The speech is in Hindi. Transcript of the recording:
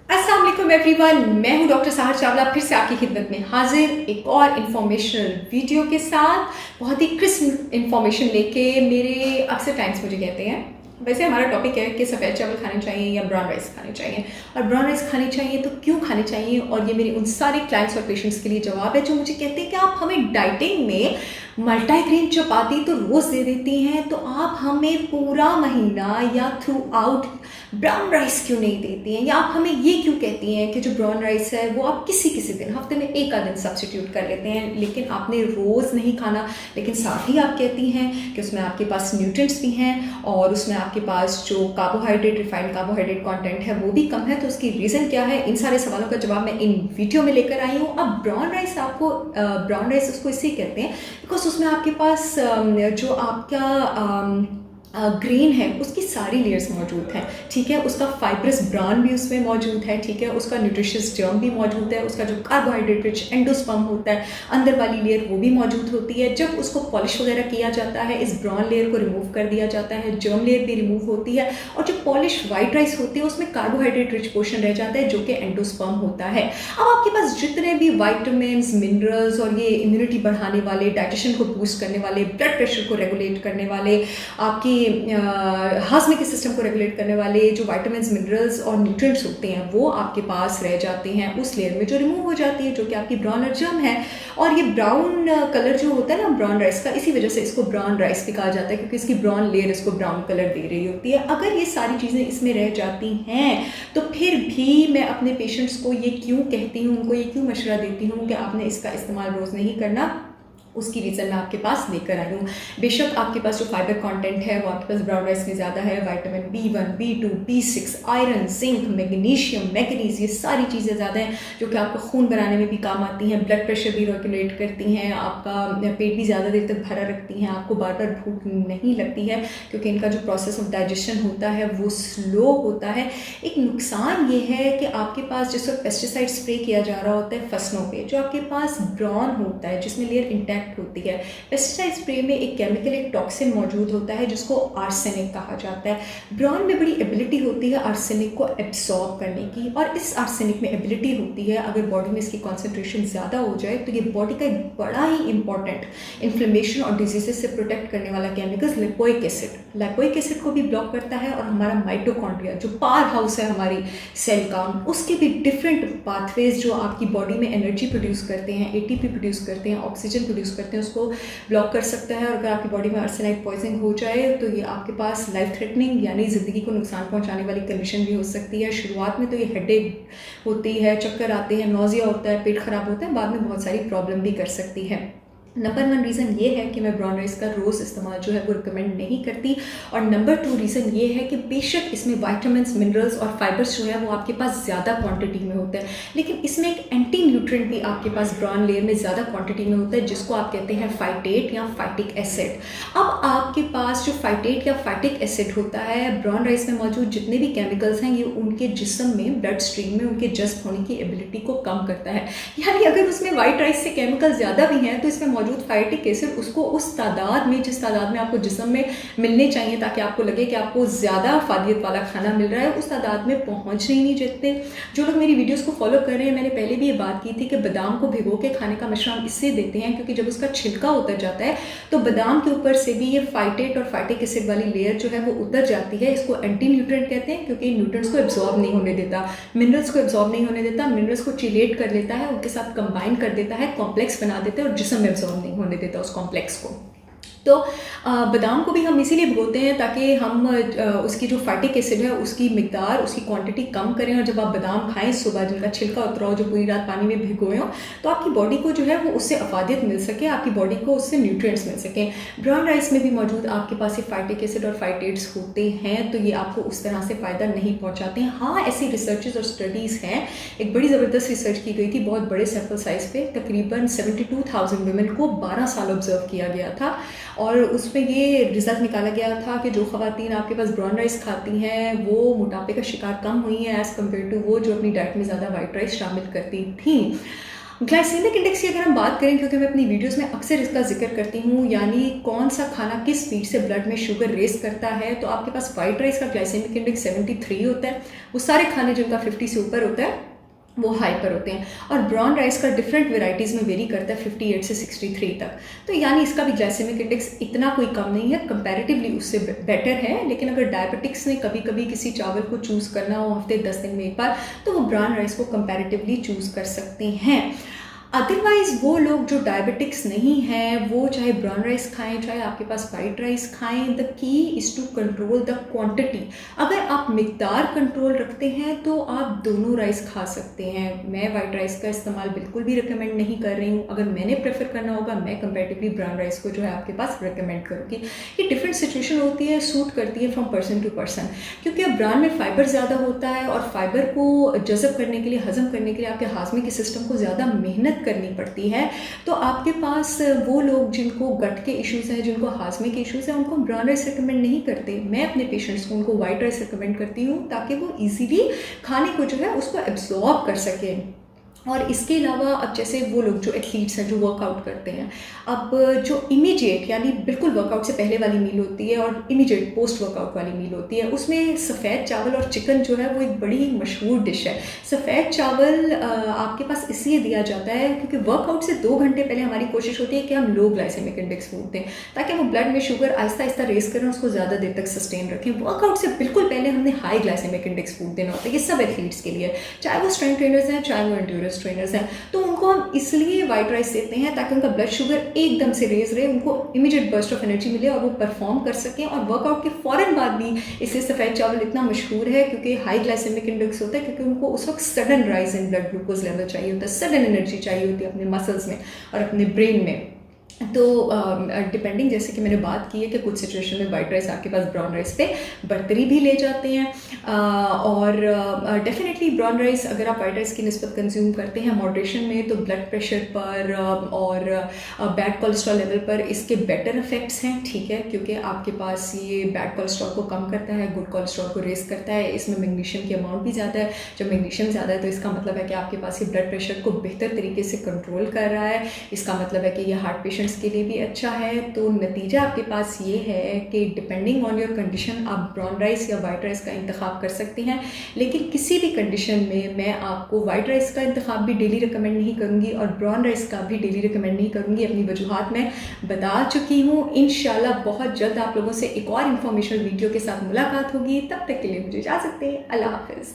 अस्सलाम वालेकुम एवरीवन, मैं हूं डॉक्टर साहर चावला फिर से आपकी खिदमत में हाजिर एक और इन्फॉर्मेशनल वीडियो के साथ। बहुत ही क्रिस्प इन्फॉर्मेशन लेके मेरे अक्सर टाइम्स मुझे कहते हैं, वैसे हमारा टॉपिक है कि सफ़ेद चावल खाने चाहिए या ब्राउन राइस खाने चाहिए, और ब्राउन राइस खाने चाहिए तो क्यों खाने चाहिए। और ये मेरे उन सारे क्लाइंट्स और पेशेंट्स के लिए जवाब है जो मुझे कहते हैं कि आप हमें डाइटिंग में मल्टीग्रेन चपाती तो रोज़ दे देती हैं, तो आप हमें पूरा महीना या थ्रू आउट ब्राउन राइस क्यों नहीं देती हैं, या आप हमें ये क्यों कहती हैं कि जो ब्राउन राइस है वो आप किसी किसी दिन हफ्ते में एक आध दिन सब्सटीट्यूट कर लेते हैं, लेकिन आपने रोज़ नहीं खाना। लेकिन साथ ही आप कहती हैं कि उसमें आपके पास न्यूट्रिएंट्स भी हैं और उसमें आपके पास जो कार्बोहाइड्रेट, रिफाइंड कार्बोहाइड्रेट कंटेंट है वो भी कम है। तो उसकी रीज़न क्या है, इन सारे सवालों का जवाब मैं इन वीडियो में लेकर आई हूँ। अब ब्राउन राइस आपको ब्राउन राइस उसको इसलिए कहते हैं बिकॉज उसमें आपके पास जो आपका ग्रेन है उसकी सारी लेयर्स मौजूद हैं, ठीक है। उसका फाइब्रस ब्रान भी उसमें मौजूद है, ठीक है। उसका न्यूट्रिशियस जर्म भी मौजूद है, उसका जो कार्बोहाइड्रेट रिच एंडोस्पर्म होता है अंदर वाली लेयर वो भी मौजूद होती है। जब उसको पॉलिश वगैरह किया जाता है, इस ब्राउन लेयर को रिमूव कर दिया जाता है, जर्म लेयर भी रिमूव होती है, और जो पॉलिश वाइट राइस होती है उसमें कार्बोहाइड्रेट रिच पोर्शन रह जाता है जो कि एंडोस्पर्म होता है। अब आपके पास जितने भी वाइटामिन्स, मिनरल्स और ये इम्यूनिटी बढ़ाने वाले, डाइजेशन को बूस्ट करने वाले, ब्लड प्रेशर को रेगुलेट करने वाले, आपकी हाजमे के सिस्टम को रेगुलेट करने वाले जो विटामिन्स, मिनरल्स और न्यूट्रिएंट्स होते हैं वो आपके पास रह जाते हैं उस लेयर में जो रिमूव हो जाती है, जो कि आपकी ब्राउन और जर्म है। और ये ब्राउन कलर जो होता है ना ब्राउन राइस का, इसी वजह से इसको ब्राउन राइस भी कहा जाता है, क्योंकि इसकी ब्राउन लेयर इसको ब्राउन कलर दे रही होती है। अगर ये सारी चीज़ें इसमें रह जाती हैं तो फिर भी मैं अपने पेशेंट्स को ये क्यों कहती हूँ, उनको ये क्यों मशवरा देती हूँ कि आपने इसका इस्तेमाल रोज़ नहीं करना, उसकी रीज़न मैं आपके पास लेकर आई हूँ। बेशक आपके पास जो फाइबर कंटेंट है वो आपके पास ब्राउन राइस में ज़्यादा है, vitamin B1, B2, B6, iron, zinc, magnesium, manganese, ये सारी चीज़ें ज़्यादा हैं जो कि आपको खून बनाने में भी काम आती हैं, ब्लड प्रेशर भी रेगुलेट करती हैं, आपका पेट भी ज़्यादा देर तक भरा रखती हैं, आपको बार बार भूख नहीं लगती है क्योंकि इनका जो प्रोसेस ऑफ डाइजेशन होता है वो स्लो होता है। एक नुकसान ये है कि आपके पास जिस वक्त पेस्टिसाइड स्प्रे किया जा रहा होता है फसलों पे, जो आपके पास ब्राउन होता है जिसमें लेयर इंटैक्ट होती है, पेस्टिसाइड स्प्रे में एक केमिकल, एक टॉक्सिन मौजूद होता है जिसको आर्सेनिक कहा जाता है। ब्राउन में बड़ी एबिलिटी होती है आर्सेनिक को एब्सॉर्ब करने की, और इस आर्सेनिक में एबिलिटी होती है अगर बॉडी में इसकी कॉन्सेंट्रेशन ज़्यादा हो जाए तो ये बॉडी का एक बड़ा ही इंपॉर्टेंट इन्फ्लेमेशन और डिजीजेस से प्रोटेक्ट करने वाला केमिकल लिपोइक एसिड को भी ब्लॉक करता है। और हमारा माइटोकॉन्ड्रिया जो पावर हाउस है हमारी सेल का, उसके भी डिफरेंट पाथवेज जो आपकी बॉडी में एनर्जी प्रोड्यूस करते हैं, ATP प्रोड्यूस करते हैं, ऑक्सीजन प्रोड्यूस करते हैं, उसको ब्लॉक कर सकता है। और अगर आपकी बॉडी में आर्सेनाइड पॉइजनिंग हो जाए तो ये आपके पास लाइफ थ्रेटनिंग यानी ज़िंदगी को नुकसान पहुंचाने वाली कंडीशन भी हो सकती है। शुरुआत में तो ये हेडेक होती है, चक्कर आते हैं, नौजिया होता है, पेट खराब होता है, बाद में बहुत सारी प्रॉब्लम भी कर सकती है। नंबर 1 रीज़न ये है कि मैं ब्राउन राइस का रोज़ इस्तेमाल जो है वो रिकमेंड नहीं करती। और नंबर 2 रीज़न ये है कि बेशक इसमें विटामिन्स, मिनरल्स और फाइबर्स जो है वो आपके पास ज़्यादा क्वांटिटी में होते हैं, लेकिन इसमें एक एंटी न्यूट्रिएंट भी आपके पास ब्राउन लेयर में ज़्यादा क्वांटिटी में होता है जिसको आप कहते हैं फाइटेट या फाइटिक एसिड। अब आपके पास जो फाइटेट या फाइटिक एसिड होता है, ब्राउन राइस में मौजूद जितने भी केमिकल्स हैं ये उनके जिस्म में, ब्लड स्ट्रीम में उनके जज्ब होने की एबिलिटी को कम करता है। यानी अगर उसमें वाइट राइस से केमिकल ज़्यादा भी हैं तो इसमें मौजूद फाइटिक एसिड उसको उस तादाद में, जिस तादाद में आपको जिस्म में मिलने चाहिए ताकि आपको लगे कि आपको ज़्यादा फादियत वाला खाना मिल रहा है, उस तादाद में पहुँच नहीं देते। जो लोग मेरी वीडियोस को फॉलो कर रहे हैं, मैंने पहले भी ये बात की थी कि बादाम को भिगो के खाने का मशवरा हम इससे देते हैं क्योंकि जब उसका छिलका उतर जाता है तो बादाम के ऊपर से भी ये फाइटेट और फाइटिक एसिड वाली लेयर जो है वो उतर जाती है। इसको एंटी न्यूट्रिएंट कहते हैं क्योंकि न्यूट्रिएंट्स को एब्जॉर्ब नहीं होने देता, मिनरल्स को एब्जॉर्ब नहीं होने देता, मिनरल्स को चिलेट कर लेता है, उनके साथ कंबाइन कर देता है, कॉम्प्लेक्स बना देता है और जिस्म में एब्जॉर्ब नहीं होने देता उस कॉम्प्लेक्स को। तो बादाम को भी हम इसीलिए भिगोते हैं ताकि हम उसकी जो फाइटिक एसिड है उसकी मिकदार, उसकी क्वांटिटी कम करें। और जब आप बादाम खाएं सुबह, जिनका छिलका उतराओ, जो पूरी रात पानी में भिगोए हो, तो आपकी बॉडी को जो है वो उससे अफादियत मिल सके, आपकी बॉडी को उससे न्यूट्रिएंट्स मिल सकें। ब्राउन राइस में भी मौजूद आपके पास ये फाइटिक एसिड और फाइटेट्स होते हैं तो ये आपको उस तरह से फ़ायदा नहीं पहुँचाते हैं। हाँ, ऐसी रिसर्चेज और स्टडीज़ हैं, एक बड़ी ज़बरदस्त रिसर्च की गई थी बहुत बड़े सैंपल साइज़ पे, तकरीबन 72,000 वुमेन को 12 साल ऑब्जर्व किया गया था, और उसमें ये रिजल्ट निकाला गया था कि जो ख़वातीन आपके पास ब्राउन राइस खाती हैं वो मोटापे का शिकार कम हुई हैं एज़ कम्पेयर टू वो जो अपनी डाइट में ज़्यादा वाइट राइस शामिल करती थी। ग्लाइसेमिक इंडेक्स की अगर हम बात करें, क्योंकि मैं अपनी वीडियोस में अक्सर इसका जिक्र करती हूँ, यानी कौन सा खाना किस स्पीड से ब्लड में शुगर रेस करता है, तो आपके पास वाइट राइस का ग्लाइसेमिक इंडेक्स 73 होता है। वो सारे खाने जिनका 50 से ऊपर होता है वो हाई पर होते हैं। और ब्राउन राइस का डिफरेंट वेराइटीज़ में वेरी करता है 58 से 63 तक। तो यानी इसका भी ग्लाइसेमिक इंडेक्स इतना कोई कम नहीं है, कंपैरेटिवली उससे बेटर है। लेकिन अगर डायबिटिक्स ने कभी कभी किसी चावल को चूज़ करना हो हफ्ते 10 दिन में एक बार, तो वो ब्राउन राइस को कंपैरेटिवली चूज़ कर सकते हैं। अदरवाइज वो लोग जो डायबिटिक्स नहीं है वो चाहे ब्राउन राइस खाएं चाहे आपके पास वाइट राइस खाएं, the key is to control the quantity. अगर आप मिकदार कंट्रोल रखते हैं तो आप दोनों राइस खा सकते हैं। मैं वाइट राइस का इस्तेमाल बिल्कुल भी रिकमेंड नहीं कर रही हूँ। अगर मैंने प्रेफर करना होगा, मैं कंपेरेटिवली ब्राउन राइस को जो है आपके पास रिकमेंड करूँगी। ये डिफरेंट सिचुएशन होती है, सूट करती है फ्रॉम पर्सन टू पर्सन, क्योंकि अब ब्राउन में फाइबर ज़्यादा होता है और फाइबर को जज़ब करने के लिए, हजम करने के लिए आपके हाजमे के सिस्टम को ज़्यादा मेहनत करनी पड़ती है। तो आपके पास वो लोग जिनको गट के इश्यूज़ हैं, जिनको हाजमे के इश्यूज़ हैं, उनको ब्राउन राइस रिकमेंड नहीं करते। मैं अपने पेशेंट्स को उनको वाइट राइस रिकमेंड करती हूँ ताकि वो इजीली खाने को जो है उसको एब्जॉर्ब कर सकें। और इसके अलावा अब जैसे वो लोग जो एथलीट्स हैं, जो वर्कआउट करते हैं, अब जो इमीडिएट यानी बिल्कुल वर्कआउट से पहले वाली मील होती है और इमीडिएट पोस्ट वर्कआउट वाली मील होती है, उसमें सफ़ेद चावल और चिकन जो है वो एक बड़ी ही मशहूर डिश है। सफ़ेद चावल आपके पास इसलिए दिया जाता है क्योंकि वर्कआउट से 2 घंटे पहले हमारी कोशिश होती है कि हम लो ग्लाइसेमिक इंडेक्स फूड दें ताकि वो ब्लड में शुगर आहिस्ता आहिस्ता रेस करें, उसको ज़्यादा देर तक सस्टेन रखें। वर्कआउट से बिल्कुल पहले हमने हाई ग्लाइसेमिक इंडेक्स फूड देना होता है। ये सब एथलीट्स के लिए, चाहे वो स्ट्रेंथ ट्रेनर्स हैं चाहे वो एंड्योरेंस ट्रेनर्स हैं। तो उनको हम इसलिए वाइट राइस देते हैं ताकि उनका ब्लड शुगर एकदम से रेज रहे, उनको इमीडिएट बर्स्ट ऑफ एनर्जी मिले और वो परफॉर्म कर सकें। और वर्कआउट के फ़ौरन बाद भी इसलिए सफ़ेद चावल इतना मशहूर है क्योंकि हाई ग्लाइसेमिक इंडेक्स होता है, क्योंकि उनको उस वक्त sudden rise in blood glucose level चाहिए होता है, सडन एनर्जी चाहिए होती है अपने मसल्स में और अपने ब्रेन में। तो डिपेंडिंग, जैसे कि मैंने बात की है कि कुछ सिचुएशन में वाइट राइस आपके पास ब्राउन राइस पे बर्तरी भी ले जाते हैं। और डेफिनेटली ब्राउन राइस अगर आप वाइट राइस की निस्बत कंज्यूम करते हैं मॉडरेशन में, तो ब्लड प्रेशर पर और बैड कोलेस्ट्रॉल लेवल पर इसके बेटर इफेक्ट्स हैं, ठीक है, क्योंकि आपके पास ये बैड कोलेस्ट्रॉल को कम करता है, गुड कोलेस्ट्रॉल को रेस करता है। इसमें मैग्नीशियम की अमाउंट भी ज़्यादा है। जब मैग्नीशियम ज़्यादा है तो इसका मतलब है कि आपके पास ये ब्लड प्रेशर को बेहतर तरीके से कंट्रोल कर रहा है। इसका मतलब है कि ये हार्ट पेशेंट्स के लिए भी अच्छा है। तो नतीजा आपके पास ये है कि डिपेंडिंग ऑन योर कंडीशन आप ब्राउन राइस या वाइट राइस का इंतखाब कर सकते हैं। लेकिन किसी भी कंडीशन में मैं आपको वाइट राइस का इंतखाब भी डेली रिकमेंड नहीं करूँगी और ब्राउन राइस का भी डेली रिकमेंड नहीं करूँगी। अपनी वजूहात मैं बता चुकी हूँ। इंशाल्लाह बहुत जल्द आप लोगों से एक और इन्फॉर्मेशनल वीडियो के साथ मुलाकात होगी। तब तक के लिए मुझे इजाज़त दें। अल्लाह हाफिज़।